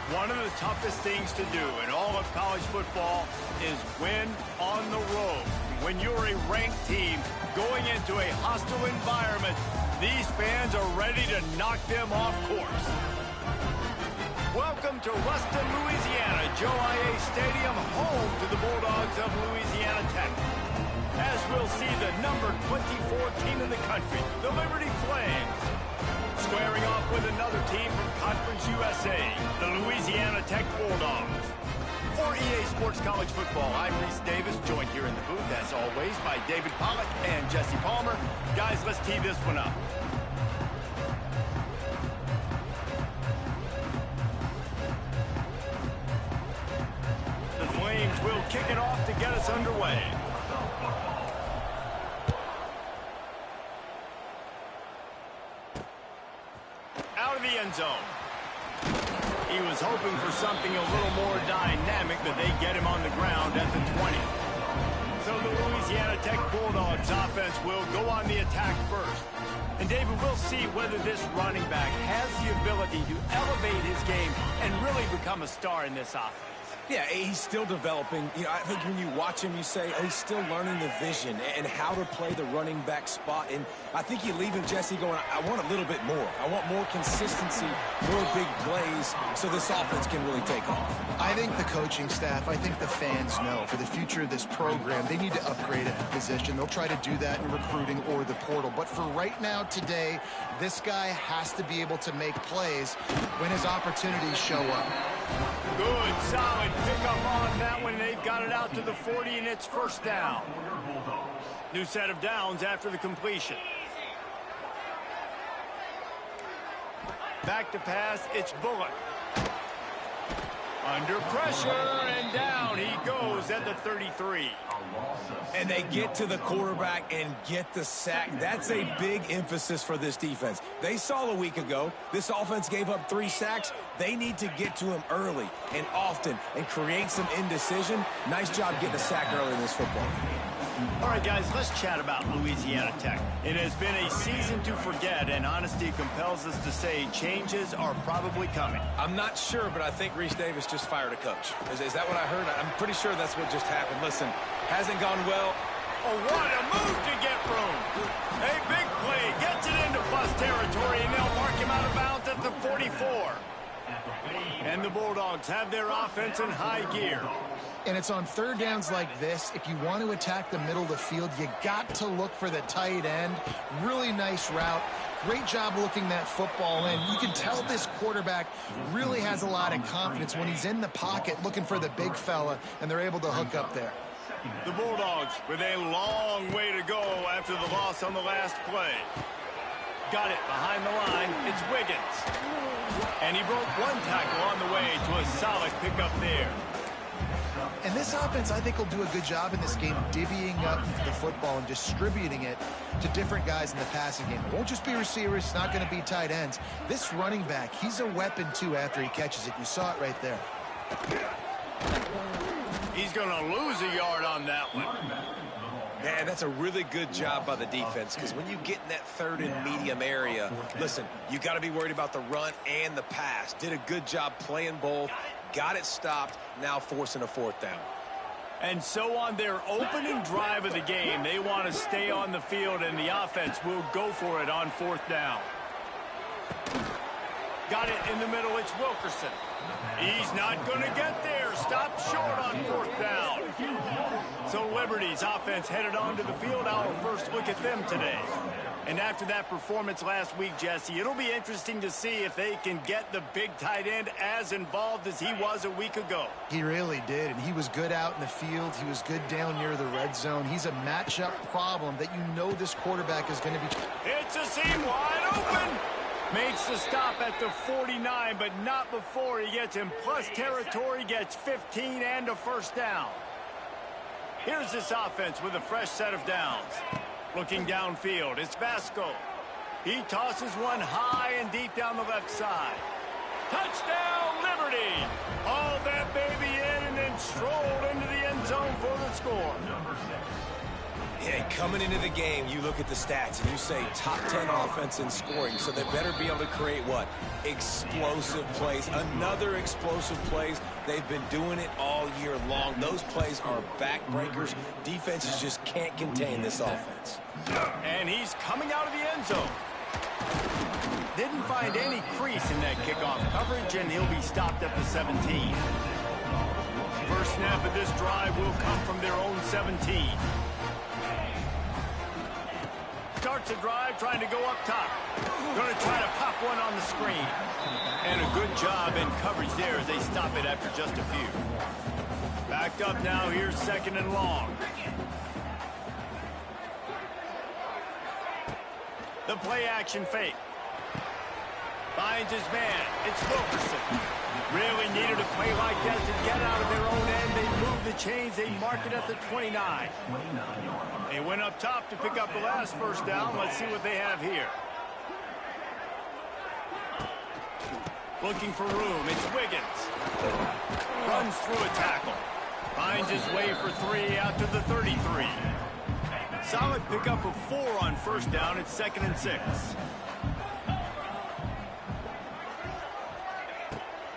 One of the toughest things to do in all of college football is win on the road. When you're a ranked team going into a hostile environment, these fans are ready to knock them off course. Welcome to Ruston, Louisiana, Joe I.A. Stadium, home to the Bulldogs of Louisiana Tech. As we'll see the number 24 team in the country, the Liberty Flames, squaring off with another team from Conference USA, the Louisiana Tech Bulldogs. For EA Sports College Football, I'm Reese Davis, joined here in the booth, as always, by David Pollack and Jesse Palmer. Guys, let's tee this one up. The Flames will kick it off to get us underway. Out of the end zone. He was hoping for something a little more dynamic, but they get him on the ground at the 20. So the Louisiana Tech Bulldogs offense will go on the attack first. And David, we'll see whether this running back has the ability to elevate his game and really become a star in this offense. Yeah, he's still developing. You know, I think when you watch him, you say, oh, he's still learning the vision and how to play the running back spot. And I think you leave him, Jesse, going, I want a little bit more. I want more consistency, more big plays, so this offense can really take off. I think the coaching staff, I think the fans know for the future of this program, they need to upgrade at the position. They'll try to do that in recruiting or the portal. But for right now, today, this guy has to be able to make plays when his opportunities show up. Good, solid pickup on that one. They've got it out to the 40, and it's first down. New set of downs after the completion. Back to pass, it's Bullock. Under pressure, and down he goes at the 33. And they get to the quarterback and get the sack. That's a big emphasis for this defense. They saw a week ago, this offense gave up 3 sacks. They need to get to him early and often and create some indecision. Nice job getting a sack early in this football game. All right, guys, let's chat about Louisiana Tech. It has been a season to forget, and honesty compels us to say changes are probably coming. I'm not sure, but I think Reese Davis just fired a coach. Is that what I heard? I'm pretty sure that's what just happened. Listen, hasn't gone well. Oh, what a move to get room. A big play gets it into plus territory, and they'll mark him out of bounds at the 44. And the Bulldogs have their offense in high gear. And it's on third downs like this. If you want to attack the middle of the field, you got to look for the tight end. Really nice route. Great job looking that football in. You can tell this quarterback really has a lot of confidence when he's in the pocket looking for the big fella, and they're able to hook up there. The Bulldogs with a long way to go after the loss on the last play. Got it behind the line. It's Wiggins. And he broke one tackle on the way to a solid pickup there. And this offense, I think, will do a good job in this game divvying up the football and distributing it to different guys in the passing game. It won't just be receivers. It's not going to be tight ends. This running back, he's a weapon, too, after he catches it. You saw it right there. He's going to lose a yard on that one. Man, that's a really good job by the defense, because when you get in that third and medium area, listen, you got to be worried about the run and the pass. Did a good job playing both, got it stopped, now forcing a 4th down. And so on their opening drive of the game, they want to stay on the field, and the offense will go for it on 4th down. Got it in the middle, it's Wilkerson. He's not going to get there. Stopped short on 4th down. So Liberty's offense headed onto the field. Our first look at them today. And after that performance last week, Jesse, it'll be interesting to see if they can get the big tight end as involved as he was a week ago. He really did, and he was good out in the field. He was good down near the red zone. He's a matchup problem that you know this quarterback is going to be. It's a seam wide open. Makes the stop at the 49, but not before he gets in plus territory, gets 15 and a 1st down. Here's this offense with a fresh set of downs. Looking downfield, it's Vasco. He tosses one high and deep down the left side. Touchdown, Liberty! Hauled that baby in and then strolled into the end zone for the score. Yeah, coming into the game, you look at the stats and you say top 10 offense in scoring, so they better be able to create what? Explosive plays. Another explosive plays. They've been doing it all year long. Those plays are backbreakers. Defenses just can't contain this offense. And he's coming out of the end zone. Didn't find any crease in that kickoff coverage, and he'll be stopped at the 17. First snap of this drive will come from their own 17. Starts the drive trying to go up top. Going to try to pop one on the screen. And a good job in coverage there as they stop it after just a few. Backed up now. Here's second and long. The play action fake. Finds his man. It's Wilkerson. Really needed a play like that to get out of their own end. They move the chains. They mark it at the 29. They went up top to pick up the last first down. Let's see what they have here. Looking for room. It's Wiggins. Runs through a tackle. Finds his way for 3 out to the 33. Solid pickup of 4 on first down. It's 2nd and 6.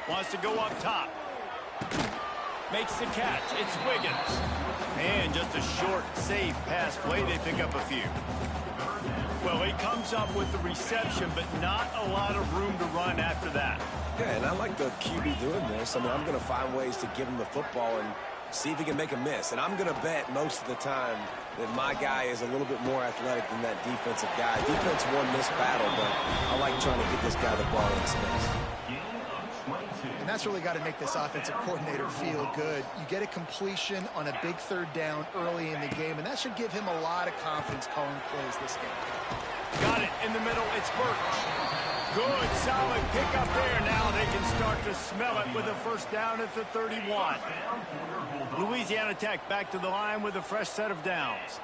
Wants to go up top. Makes the catch. It's Wiggins. And just a short, safe pass play. They pick up a few. Well, he comes up with the reception, but not a lot of room to run after that. Yeah, and I like the QB doing this. I mean, I'm going to find ways to give him the football and see if he can make a miss. And I'm going to bet most of the time that my guy is a little bit more athletic than that defensive guy. Defense won this battle, but I like trying to get this guy the ball in space. And that's really got to make this offensive coordinator feel good. You get a completion on a big third down early in the game, and that should give him a lot of confidence calling plays this game. Got it in the middle. It's Burks. Good, solid pickup there. Now they can start to smell it with a first down at the 31. Louisiana Tech back to the line with a fresh set of downs.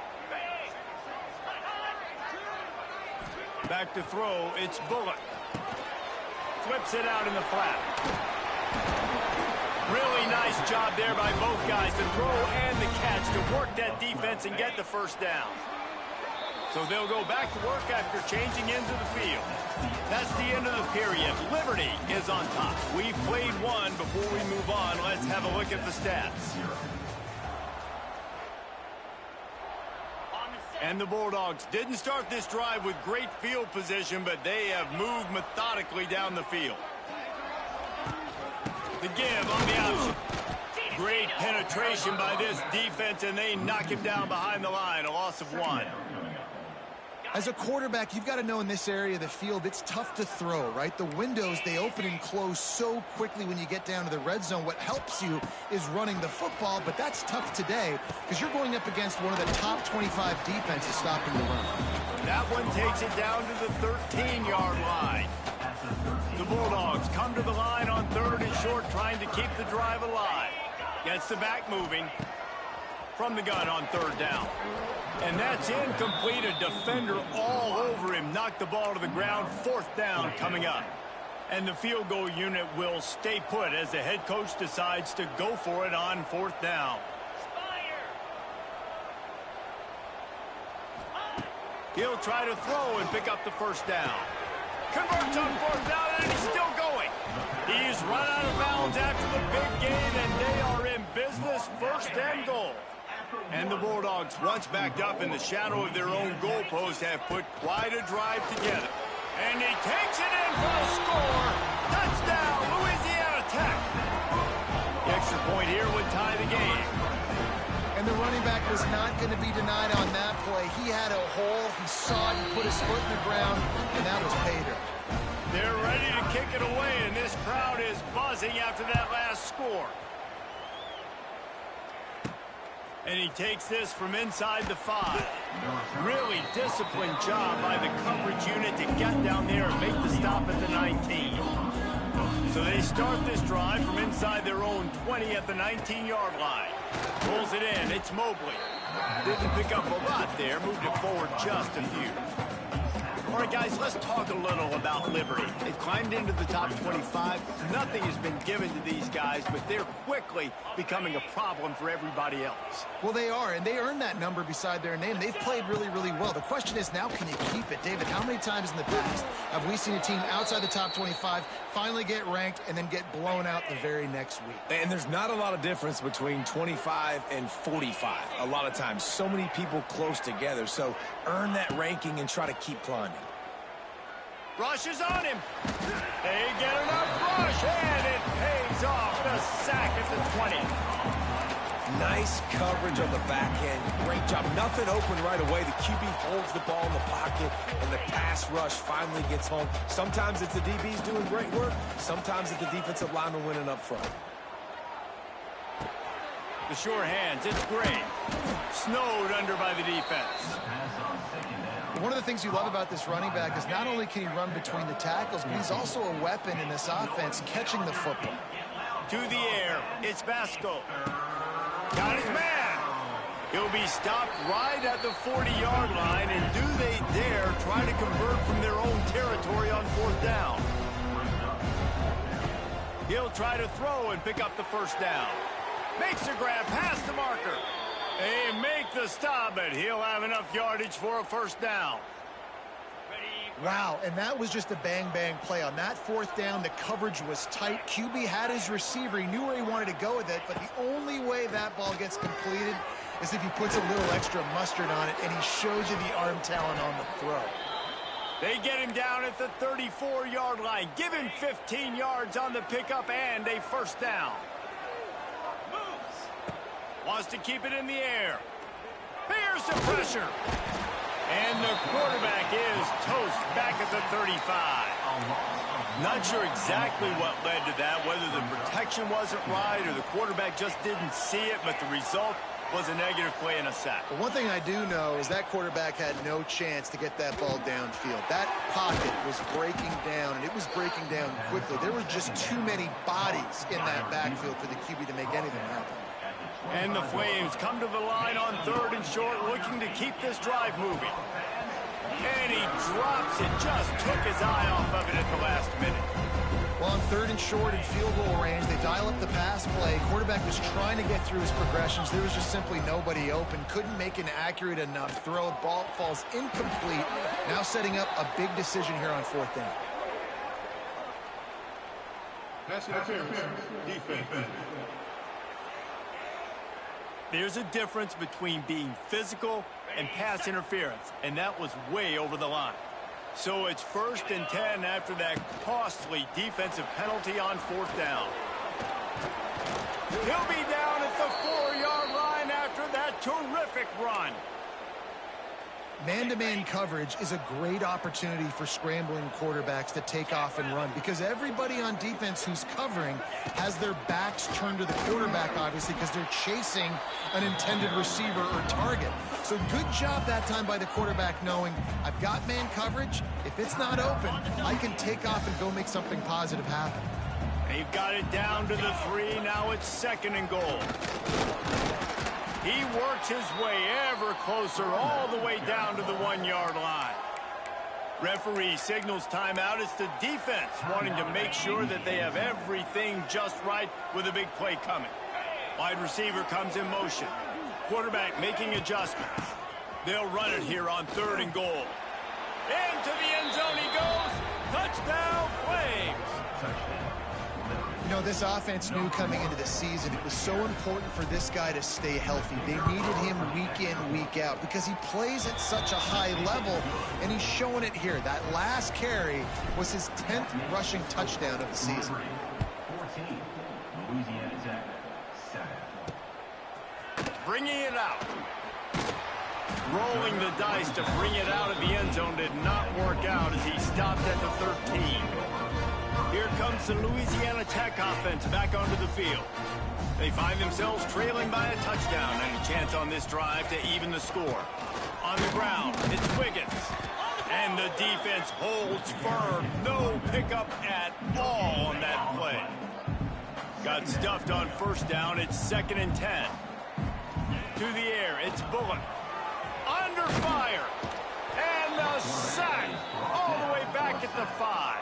Back to throw. It's Bullock. Flips it out in the flat. Really nice job there by both guys to throw and the catch to work that defense and get the first down. So they'll go back to work after changing into the field. That's the end of the period. Liberty is on top. We've played one. Before we move on, let's have a look at the stats. And the Bulldogs didn't start this drive with great field position, but they have moved methodically down the field. The give on the option. Great penetration by this defense, and they knock him down behind the line. A loss of 1. As a quarterback, you've got to know in this area of the field, it's tough to throw, right? The windows, they open and close so quickly when you get down to the red zone. What helps you is running the football, but that's tough today because you're going up against one of the top 25 defenses stopping the run. That one takes it down to the 13-yard line. The Bulldogs come to the line on 3rd and short, trying to keep the drive alive. Gets the back moving from the gun on 3rd down. And that's incomplete. A defender all over him. Knocked the ball to the ground. 4th down coming up. And the field goal unit will stay put as the head coach decides to go for it on 4th down. He'll try to throw and pick up the first down. Converts on 4th down, and he's still going. He's run out of bounds after the big gain, and they are in business. 1st and goal. And the Bulldogs, once backed up in the shadow of their own goalpost, have put quite a drive together. And he takes it in for the score. Touchdown, Louisiana Tech. The extra point here would tie the game. And the running back was not going to be denied on that play. He had a hole. He saw it. He put his foot in the ground, and that was pay dirt. They're ready to kick it away, and this crowd is buzzing after that last score. And he takes this from inside the 5. Really disciplined job by the coverage unit to get down there and make the stop at the 19. So they start this drive from inside their own 20 at the 19-yard line. Pulls it in. It's Mobley. Didn't pick up a lot there. Moved it forward just a few. All right, guys, let's talk a little about Liberty. They've climbed into the top 25. Nothing has been given to these guys, but they're quickly becoming a problem for everybody else. Well, they are, and they earned that number beside their name. They've played really, really well. The question is now, can you keep it? David, how many times in the past have we seen a team outside the top 25 finally get ranked and then get blown out the very next week? And there's not a lot of difference between 25 and 45. A lot of times, so many people close together. So earn that ranking and try to keep climbing. Rush is on him. They get enough rush, and it pays off. The sack at the 20. Nice coverage on the back end. Great job. Nothing open right away. The QB holds the ball in the pocket, and the pass rush finally gets home. Sometimes it's the DBs doing great work. Sometimes it's the defensive lineman winning up front. The sure hands, it's great. Snowed under by the defense. One of the things you love about this running back is not only can he run between the tackles, but he's also a weapon in this offense catching the football. To the air, it's Basco. Got his man. He'll be stopped right at the 40-yard line, and do they dare try to convert from their own territory on 4th down? He'll try to throw and pick up the first down. Makes a grab past the marker. They make the stop, but he'll have enough yardage for a first down. Wow, and that was just a bang-bang play. On that 4th down, the coverage was tight. QB had his receiver. He knew where he wanted to go with it, but the only way that ball gets completed is if he puts a little extra mustard on it, and he shows you the arm talent on the throw. They get him down at the 34-yard line. Give him 15 yards on the pickup and a first down. Wants to keep it in the air. Here's the pressure. And the quarterback is toast back at the 35. Not sure exactly what led to that, whether the protection wasn't right or the quarterback just didn't see it, but the result was a negative play and a sack. But one thing I do know is that quarterback had no chance to get that ball downfield. That pocket was breaking down, and it was breaking down quickly. There were just too many bodies in that backfield for the QB to make anything happen. And the Flames come to the line on 3rd and short, looking to keep this drive moving. And he drops it, just took his eye off of it at the last minute. Well, on 3rd and short and field goal range, they dial up the pass play. Quarterback was trying to get through his progressions. There was just simply nobody open. Couldn't make an accurate enough throw. Ball falls incomplete. Now setting up a big decision here on 4th down. Pass interference, defense. There's a difference between being physical and pass interference, and that was way over the line. So it's 1st and 10 after that costly defensive penalty on 4th down. He'll be down at the 4-yard line after that terrific run. Man-to-man coverage is a great opportunity for scrambling quarterbacks to take off and run because everybody on defense who's covering has their backs turned to the quarterback, obviously, because they're chasing an intended receiver or target. So good job that time by the quarterback knowing I've got man coverage. If it's not open, I can take off and go make something positive happen. They've got it down to the 3. Now it's 2nd and goal. He works his way ever closer all the way down to the 1-yard line. Referee signals timeout. It's the defense wanting to make sure that they have everything just right with a big play coming. Wide receiver comes in motion. Quarterback making adjustments. They'll run it here on 3rd and goal. Into the end zone he goes. Touchdown, Flames. You know, this offense knew coming into the season it was so important for this guy to stay healthy. They needed him week in, week out because he plays at such a high level, and he's showing it here. That last carry was his 10th rushing touchdown of the season. 14, Louisiana Tech, 7. Bringing it out. Rolling the dice to bring it out of the end zone did not work out as he stopped at the 13. Here comes the Louisiana Tech offense back onto the field. They find themselves trailing by a touchdown and a chance on this drive to even the score. On the ground, it's Wiggins. And the defense holds firm. No pickup at all on that play. Got stuffed on 1st down. It's 2nd and 10. To the air, it's Bullock. Under fire. And the sack. the 5.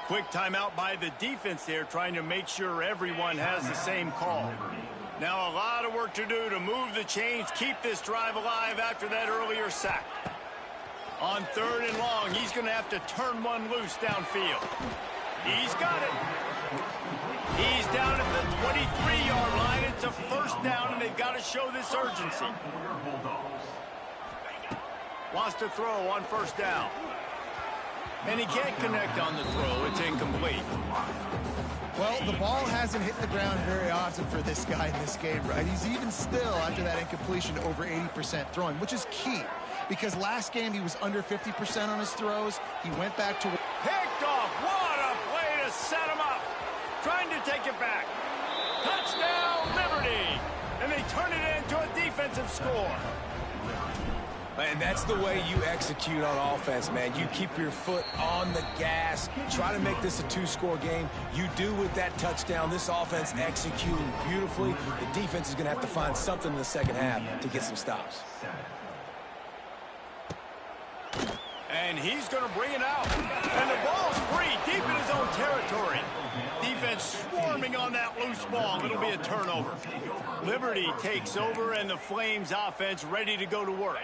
Quick timeout by the defense there, trying to make sure everyone has the same call. Now a lot of work to do to move the chains, keep this drive alive after that earlier sack. On 3rd and long, he's going to have to turn one loose downfield. He's got it. He's down at the 23-yard line. It's a first down, and they've got to show this urgency. Wants to throw on first down. And he can't connect on the throw. It's incomplete. Well, the ball hasn't hit the ground very often for this guy in this game, right? He's even still, after that incompletion, over 80% throwing, which is key. Because last game he was under 50% on his throws. He went back to... Picked off. What a play to set him up. Trying to take it back. Touchdown, Liberty. And they turn it into a defensive score. And that's the way you execute on offense, man. You keep your foot on the gas. Try to make this a 2-score game. You do with that touchdown. This offense executing beautifully. The defense is going to have to find something in the second half to get some stops. And he's going to bring it out. And the ball's free deep in his own territory. Defense swarming on that loose ball. It'll be a turnover. Liberty takes over, and the Flames offense ready to go to work.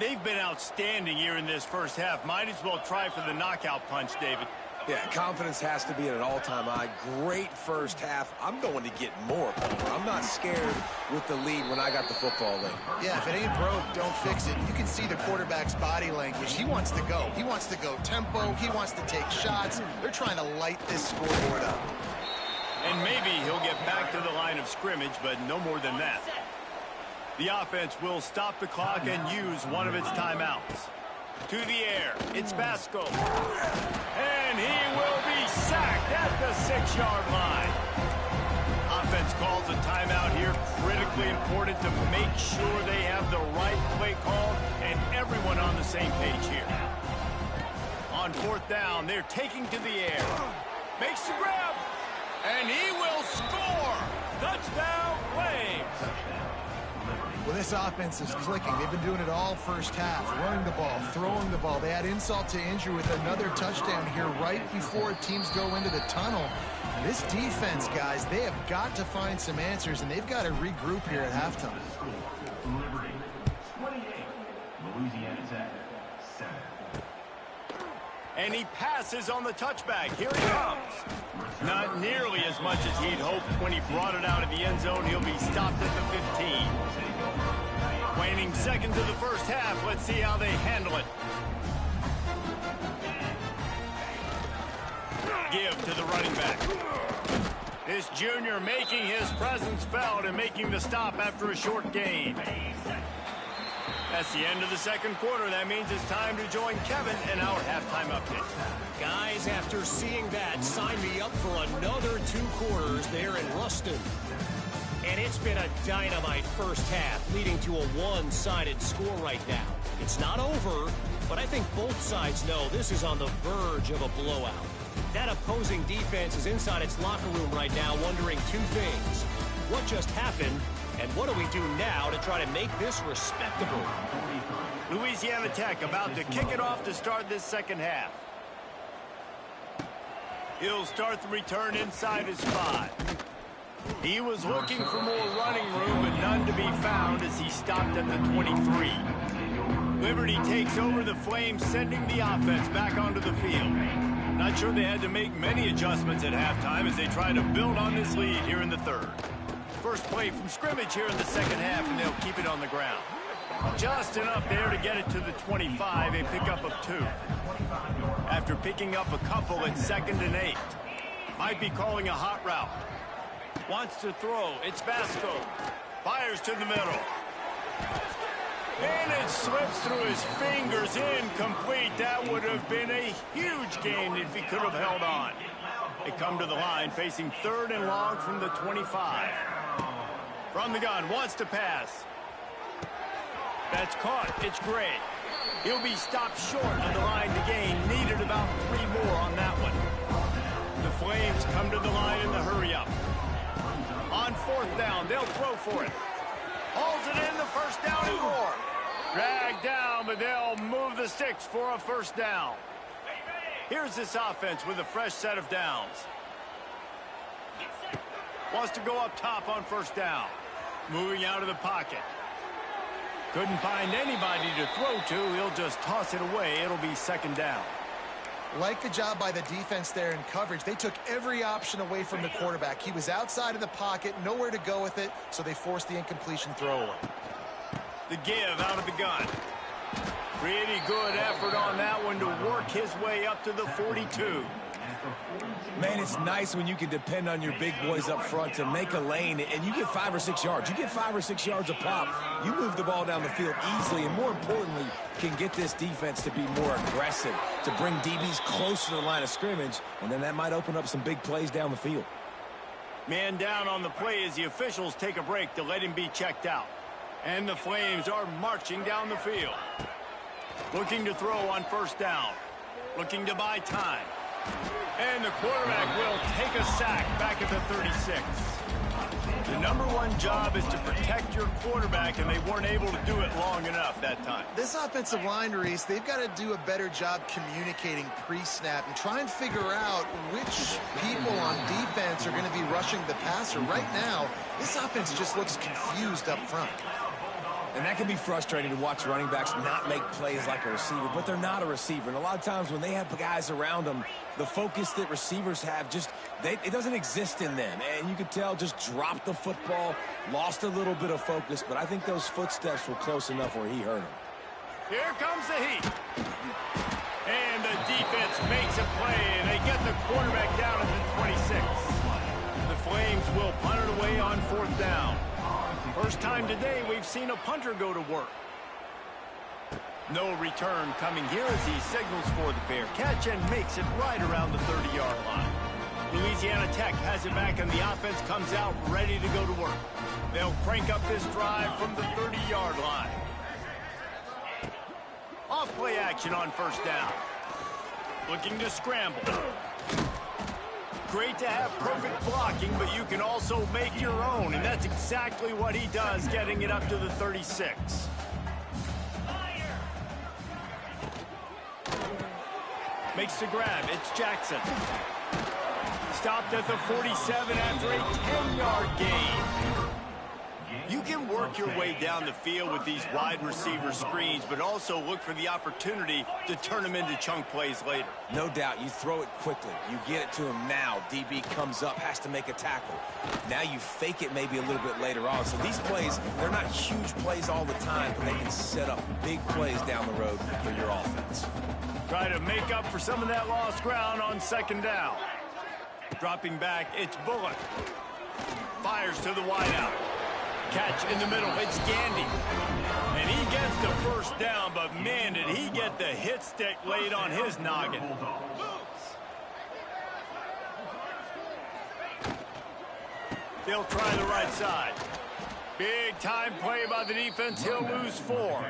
They've been outstanding here in this first half. Might as well try for the knockout punch, David. Yeah, confidence has to be at an all-time high. Great first half. I'm going to get more, Palmer. I'm not scared with the lead when I got the football late. Yeah, if it ain't broke, don't fix it. You can see the quarterback's body language. He wants to go. He wants to go tempo. He wants to take shots. They're trying to light this scoreboard up. And maybe he'll get back to the line of scrimmage, but no more than that. The offense will stop the clock and use one of its timeouts. To the air, it's Basco. And he will be sacked at the 6-yard line. Offense calls a timeout here. Critically important to make sure they have the right play called and everyone on the same page here. On 4th down, they're taking to the air. Makes the grab. And he will score. Touchdown, Flames. Well, this offense is clicking. They've been doing it all first half, running the ball, throwing the ball. They add insult to injury with another touchdown here right before teams go into the tunnel. This defense, guys, they have got to find some answers, and they've got to regroup here at halftime. Liberty, 28. Louisiana Tech, 7. And he passes on the touchback. Here he comes. Not nearly as much as he'd hoped when he brought it out of the end zone. He'll be stopped at the 15. Waning seconds of the first half. Let's see how they handle it. Give to the running back. This junior making his presence felt and making the stop after a short gain. That's the end of the second quarter. That means it's time to join Kevin in our halftime update. Guys, after seeing that, sign me up for another 2 quarters there in Ruston. And it's been a dynamite first half, leading to a one-sided score right now. It's not over, but I think both sides know this is on the verge of a blowout. That opposing defense is inside its locker room right now wondering 2 things. What just happened, and what do we do now to try to make this respectable? Louisiana Tech about to kick it off to start this second half. He'll start the return inside his spot. He was looking for more running room, but none to be found as he stopped at the 23. Liberty takes over the Flames, sending the offense back onto the field. Not sure they had to make many adjustments at halftime as they try to build on this lead here in the third. First play from scrimmage here in the second half, and they'll keep it on the ground. Just enough there to get it to the 25, a pickup of 2. After picking up a couple at 2nd and 8. Might be calling a hot route. Wants to throw. It's Basco. Fires to the middle. And it slips through his fingers. Incomplete. That would have been a huge gain if he could have held on. They come to the line facing 3rd and long from the 25. From the gun. Wants to pass. That's caught. It's Gray. He'll be stopped short of the line to gain. Needed about 3 more on that one. The Flames come to the line in the hurry-up. On 4th down, they'll throw for it. Hauls it in, the first down and more. Dragged down, but they'll move the sticks for a first down. Here's this offense with a fresh set of downs. Wants to go up top on first down. Moving out of the pocket. Couldn't find anybody to throw to. He'll just toss it away. It'll be second down. Like the job by the defense there in coverage. They took every option away from the quarterback. He was outside of the pocket, nowhere to go with it, so they forced the incompletion throwaway. The give out of the gun. Pretty good effort on that one to work his way up to the 42. Man, it's nice when you can depend on your big boys up front to make a lane, and you get 5 or 6 yards. You get 5 or 6 yards a pop. You move the ball down the field easily, and more importantly, can get this defense to be more aggressive, to bring DBs closer to the line of scrimmage, and then that might open up some big plays down the field. Man down on the play as the officials take a break to let him be checked out. And the Flames are marching down the field. Looking to throw on first down. Looking to buy time. And the quarterback will take a sack back at the 36. The number one job is to protect your quarterback, and they weren't able to do it long enough that time. This offensive line, Reese, they've got to do a better job communicating pre-snap and try and figure out which people on defense are going to be rushing the passer. Right now, this offense just looks confused up front. And that can be frustrating to watch running backs not make plays like a receiver, but they're not a receiver. And a lot of times when they have guys around them, the focus that receivers have it doesn't exist in them. And you could tell just dropped the football, lost a little bit of focus, but I think those footsteps were close enough where he hurt him. Here comes the heat. And the defense makes a play, and they get the quarterback down at the 26. The Flames will punt it away on fourth down. First time today we've seen a punter go to work. No return coming here as he signals for the fair catch and makes it right around the 30-yard line. Louisiana Tech has it back, and the offense comes out ready to go to work. They'll crank up this drive from the 30-yard line. Off play action on first down. Looking to scramble. Great to have perfect blocking, but you can also make your own, and that's exactly what he does, getting it up to the 36. Makes the grab. It's Jackson. Stopped at the 47 after a 10-yard gain. You can work your way down the field with these wide receiver screens, but also look for the opportunity to turn them into chunk plays later. No doubt, you throw it quickly. You get it to him now. DB comes up, has to make a tackle. Now you fake it maybe a little bit later on. So these plays, they're not huge plays all the time, but they can set up big plays down the road for your offense. Try to make up for some of that lost ground on second down. Dropping back, it's Bullock. Fires to the wideout. Catch in the middle, it's Gandy. And he gets the first down, but man, did he get the hit stick laid on his noggin. They'll try the right side. Big time play by the defense, he'll lose 4.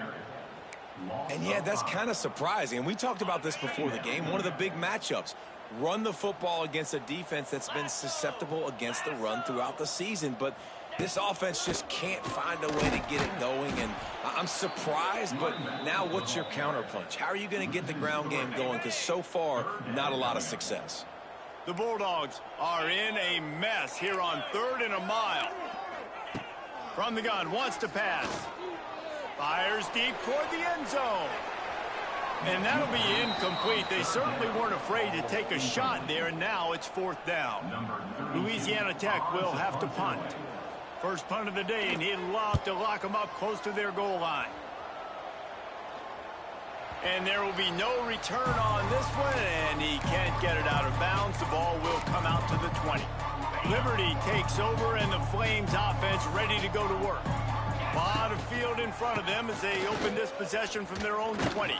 And yeah, that's kind of surprising. And we talked about this before the game, one of the big matchups. Run the football against a defense that's been susceptible against the run throughout the season, but this offense just can't find a way to get it going, and I'm surprised, but now what's your counterpunch? How are you going to get the ground game going? Because so far, not a lot of success. The Bulldogs are in a mess here on 3rd and a mile. From the gun, wants to pass. Fires deep toward the end zone. And that'll be incomplete. They certainly weren't afraid to take a shot there, and now it's 4th down. Louisiana Tech will have to punt. First punt of the day, and he'd love to lock them up close to their goal line. And there will be no return on this one, and he can't get it out of bounds. The ball will come out to the 20. Liberty takes over, and the Flames offense ready to go to work. A lot of field in front of them as they open this possession from their own 20.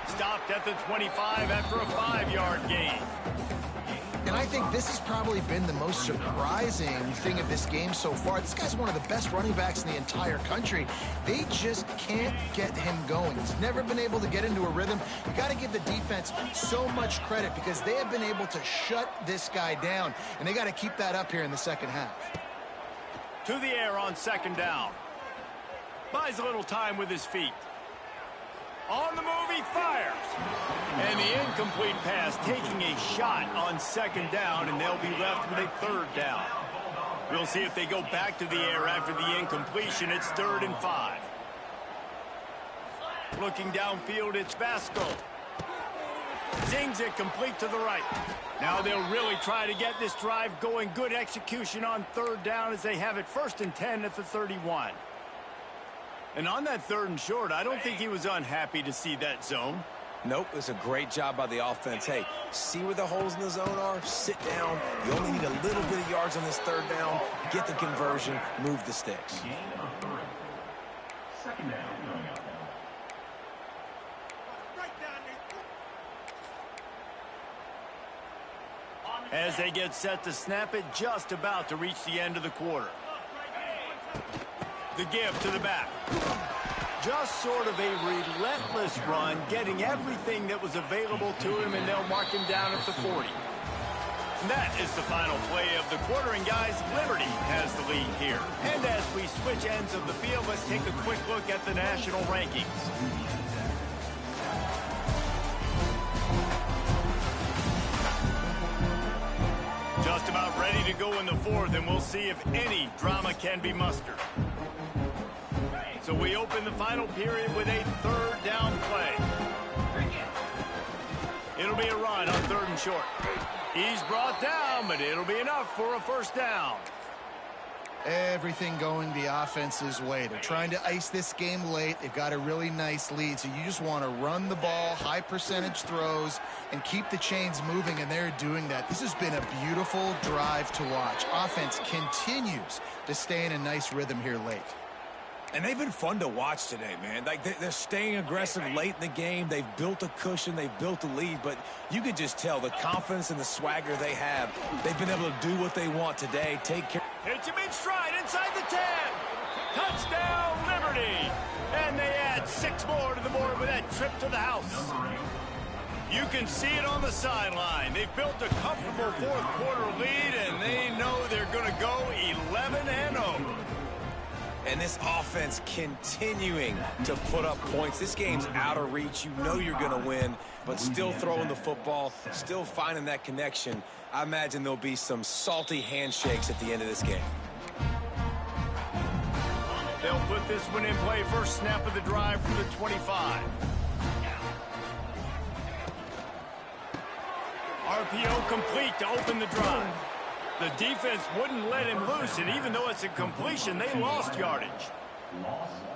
Stopped at the 25 after a 5-yard gain. And I think this has probably been the most surprising thing of this game so far. This guy's one of the best running backs in the entire country. They just can't get him going. He's never been able to get into a rhythm. You got to give the defense so much credit because they have been able to shut this guy down, and they got to keep that up here in the second half. To the air on second down. Buys a little time with his feet. On the move, he fires. And the incomplete pass taking a shot on second down, and they'll be left with a third down. We'll see if they go back to the air after the incompletion. It's 3rd and 5. Looking downfield, it's Basco. Zings it complete to the right. Now they'll really try to get this drive going. Good execution on 3rd down as they have it 1st and 10 at the 31. And on that 3rd and short, I don't think he was unhappy to see that zone. Nope, it's a great job by the offense. Hey, see where the holes in the zone are? Sit down. You only need a little bit of yards on this 3rd down. Get the conversion. Move the sticks. Gain of 3. 2nd down. As they get set to snap it, just about to reach the end of the quarter. The give to the back. Just sort of a relentless run, getting everything that was available to him, and they'll mark him down at the 40. That is the final play of the quarter, and guys, Liberty has the lead here. And as we switch ends of the field, let's take a quick look at the national rankings. Just about ready to go in the 4th, and we'll see if any drama can be mustered. So we open the final period with a 3rd down play. It'll be a run on 3rd and short. He's brought down, but it'll be enough for a 1st down. Everything going the offense's way. They're trying to ice this game late. They've got a really nice lead, so you just want to run the ball, high percentage throws, and keep the chains moving, and they're doing that. This has been a beautiful drive to watch. Offense continues to stay in a nice rhythm here late. And they've been fun to watch today, man. Like, they're staying aggressive late in the game. They've built a cushion. They've built a lead. But you can just tell the confidence and the swagger they have. They've been able to do what they want today. Take care. Hits him in stride inside the 10. Touchdown, Liberty. And they add 6 more to the board with that trip to the house. You can see it on the sideline. They've built a comfortable 4th quarter lead, and they know they're going to go 11-0. And this offense continuing to put up points. This game's out of reach. You know you're going to win, but still throwing the football, still finding that connection. I imagine there'll be some salty handshakes at the end of this game. They'll put this one in play. First snap of the drive from the 25. RPO complete to open the drive. The defense wouldn't let him loose, and even though it's a completion, they lost yardage.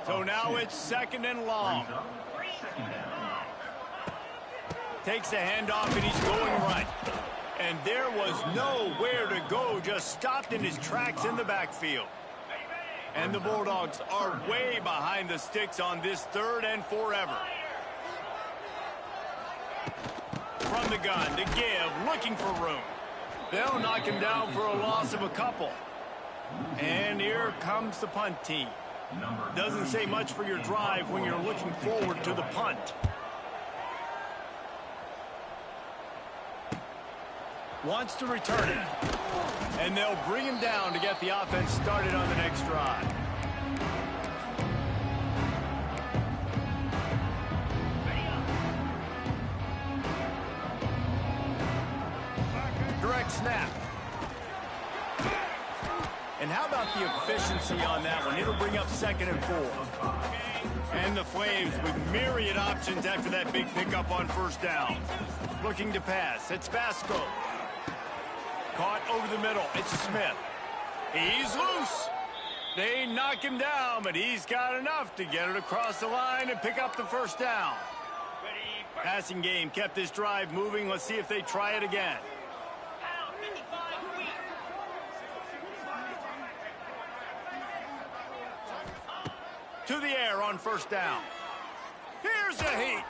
So now it's 2nd and long. Takes a handoff, and he's going right. And there was nowhere to go, just stopped in his tracks in the backfield. And the Bulldogs are way behind the sticks on this 3rd and forever. From the gun to give, looking for room. They'll knock him down for a loss of a couple. And here comes the punt team. Doesn't say much for your drive when you're looking forward to the punt. Wants to return it. And they'll bring him down to get the offense started on the next drive. Direct snap. And how about the efficiency on that one? It'll bring up 2nd and 4. And the Flames with myriad options after that big pickup on 1st down. Looking to pass. It's Basco. Caught over the middle. It's Smith. He's loose. They knock him down, but he's got enough to get it across the line and pick up the 1st down. Passing game kept this drive moving. Let's see if they try it again. To the air on 1st down. Here's a heat.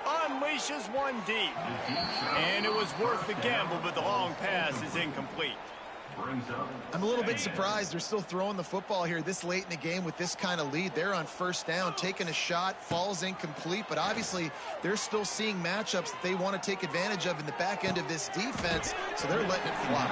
Unleashes one deep. And it was worth the gamble, but the long pass is incomplete. I'm a little bit surprised they're still throwing the football here this late in the game with this kind of lead. They're on 1st down, taking a shot, falls incomplete, but obviously they're still seeing matchups that they want to take advantage of in the back end of this defense, so they're letting it fly.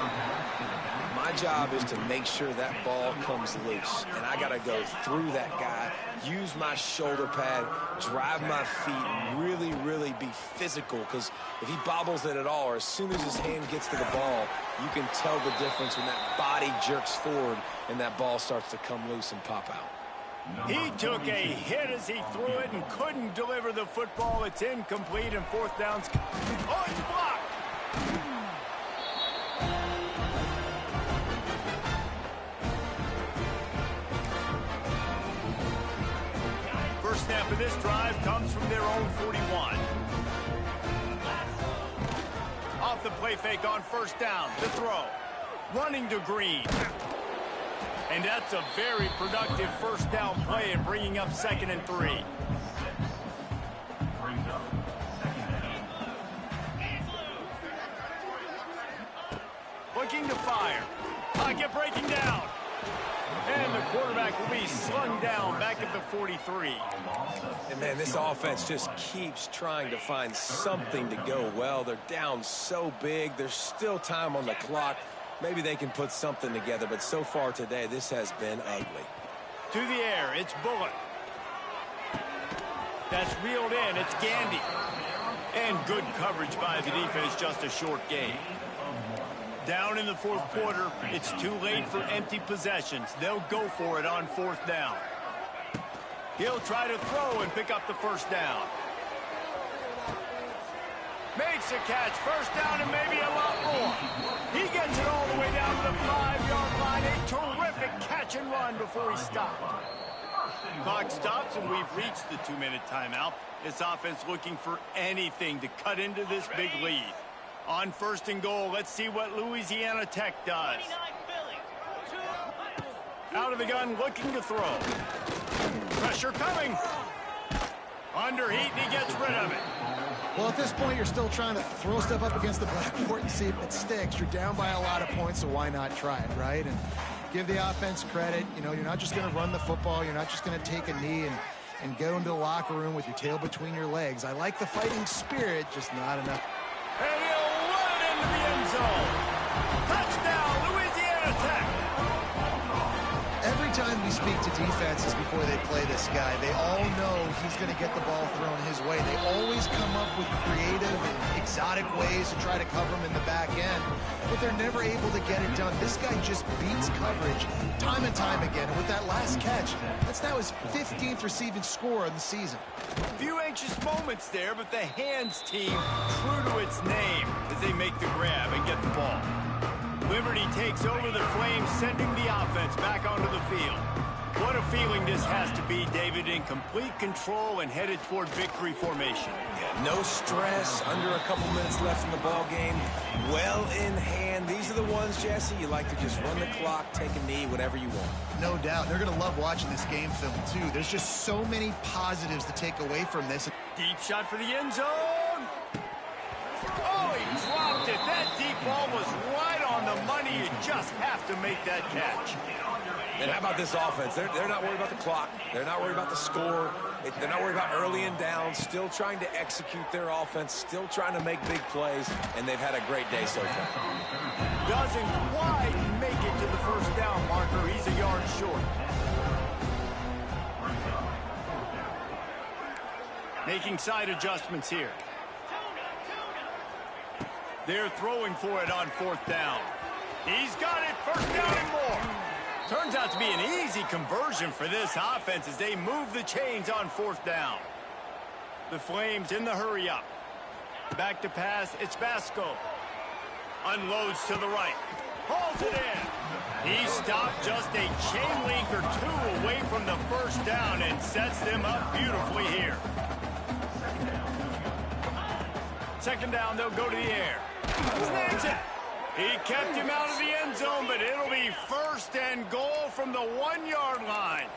My My job is to make sure that ball comes loose, and I got to go through that guy, use my shoulder pad, drive my feet, and really, really be physical, because if he bobbles it at all, or as soon as his hand gets to the ball, you can tell the difference when that body jerks forward and that ball starts to come loose and pop out. He took a hit as he threw it and couldn't deliver the football. It's incomplete, and fourth down's... Oh, it's blocked! First snap of this drive comes from their own 41. Off the play fake on first down. The throw. Running to Green. And that's a very productive first down play and bringing up 2nd and 3. Looking to fire. Pocket breaking down. And the quarterback will be slung down back at the 43. And, man, this offense just keeps trying to find something to go well. They're down so big. There's still time on the clock. Maybe they can put something together, but so far today, this has been ugly. To the air, it's Bullock. That's reeled in, it's Gandy. And good coverage by the defense, just a short gain. Down in the fourth quarter, it's too late for empty possessions. They'll go for it on fourth down. He'll try to throw and pick up the first down. Makes a catch, first down and maybe a lot more. He gets it all the way down to the 5-yard line. A terrific catch and run before he stopped. Clock stops and we've reached the 2-minute timeout. This offense looking for anything to cut into this big lead. On first and goal, let's see what Louisiana Tech does. Out of the gun, looking to throw. Pressure coming. Under heat, and he gets rid of it. Well, at this point, you're still trying to throw stuff up against the blackboard and see if it sticks. You're down by a lot of points, so why not try it, right? And give the offense credit. You know, you're not just going to run the football. You're not just going to take a knee and go into the locker room with your tail between your legs. I like the fighting spirit, just not enough. And he'll run it into the end zone. Touchdown, Louisiana Tech. Every time we speak to defenses before they play this guy, they all know he's going to get the ball thrown his way. They always come up with creative and exotic ways to try to cover him in the back end, but they're never able to get it done. This guy just beats coverage time and time again. And with that last catch, that's now his 15th receiving score of the season. Few anxious moments there, but the hands team true to its name as they make the grab and get the ball. Liberty takes over the Flames, sending the offense back onto the field. What a feeling this has to be, David, in complete control and headed toward victory formation. Yeah, no stress, under a couple minutes left in the ball game. Well in hand. These are the ones, Jesse, you like to just run the clock, take a knee, whatever you want. No doubt. They're going to love watching this game film, too. There's just so many positives to take away from this. Deep shot for the end zone. Oh, he dropped it. That deep ball was right on the money. You just have to make that catch. And how about this offense? They're not worried about the clock. They're not worried about the score. They're not worried about early and down. Still trying to execute their offense. Still trying to make big plays. And they've had a great day so far. Doesn't quite make it to the first down marker. He's a yard short. Making side adjustments here. They're throwing for it on fourth down. He's got it. First down and more. Turns out to be an easy conversion for this offense as they move the chains on fourth down. The Flames in the hurry up. Back to pass. It's Basco. Unloads to the right. Hauls it in. He stopped just a chain link or two away from the first down and sets them up beautifully here. Second down, they'll go to the air. Snags it. He kept him out of the end zone, but it'll be first and goal from the 1-yard line.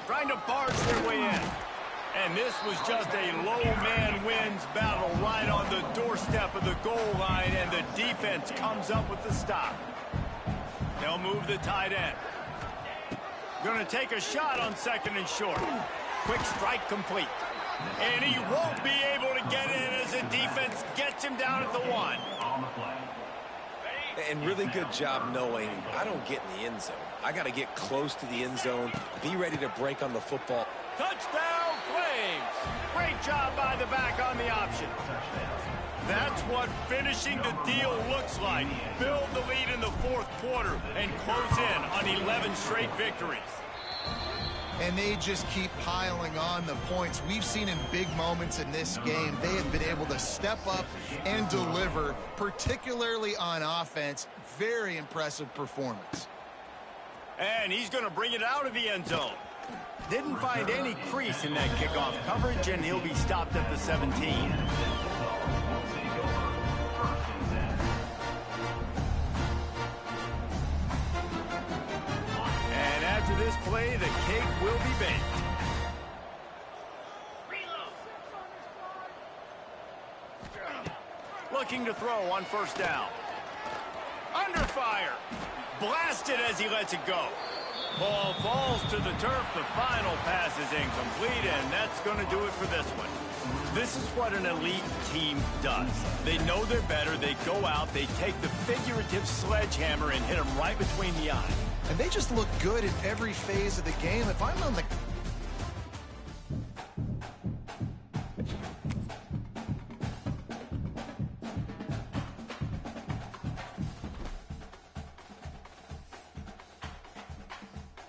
Trying to barge their way in. And this was just a low man wins battle right on the doorstep of the goal line, and the defense comes up with the stop. They'll move the tight end. Going to take a shot on second and short. Quick strike complete. And he won't be able to get in as the defense gets him down at the 1. On the play. And really good job knowing I don't get in the end zone. I got to get close to the end zone, be ready to break on the football. Touchdown, Flames! Great job by the back on the option. That's what finishing the deal looks like. Build the lead in the fourth quarter and close in on 11 straight victories. And they just keep piling on the points. We've seen in big moments in this game, they have been able to step up and deliver, particularly on offense. Very impressive performance. And he's going to bring it out of the end zone. Didn't find any crease in that kickoff coverage, and he'll be stopped at the 17. And after this play, the cake will be baked. Looking to throw on first down. Under fire. Blasted as he lets it go. Ball falls to the turf. The final pass is incomplete, and that's going to do it for this one. This is what an elite team does. They know they're better. They go out. They take the figurative sledgehammer and hit them right between the eyes. And they just look good in every phase of the game. If I'm on the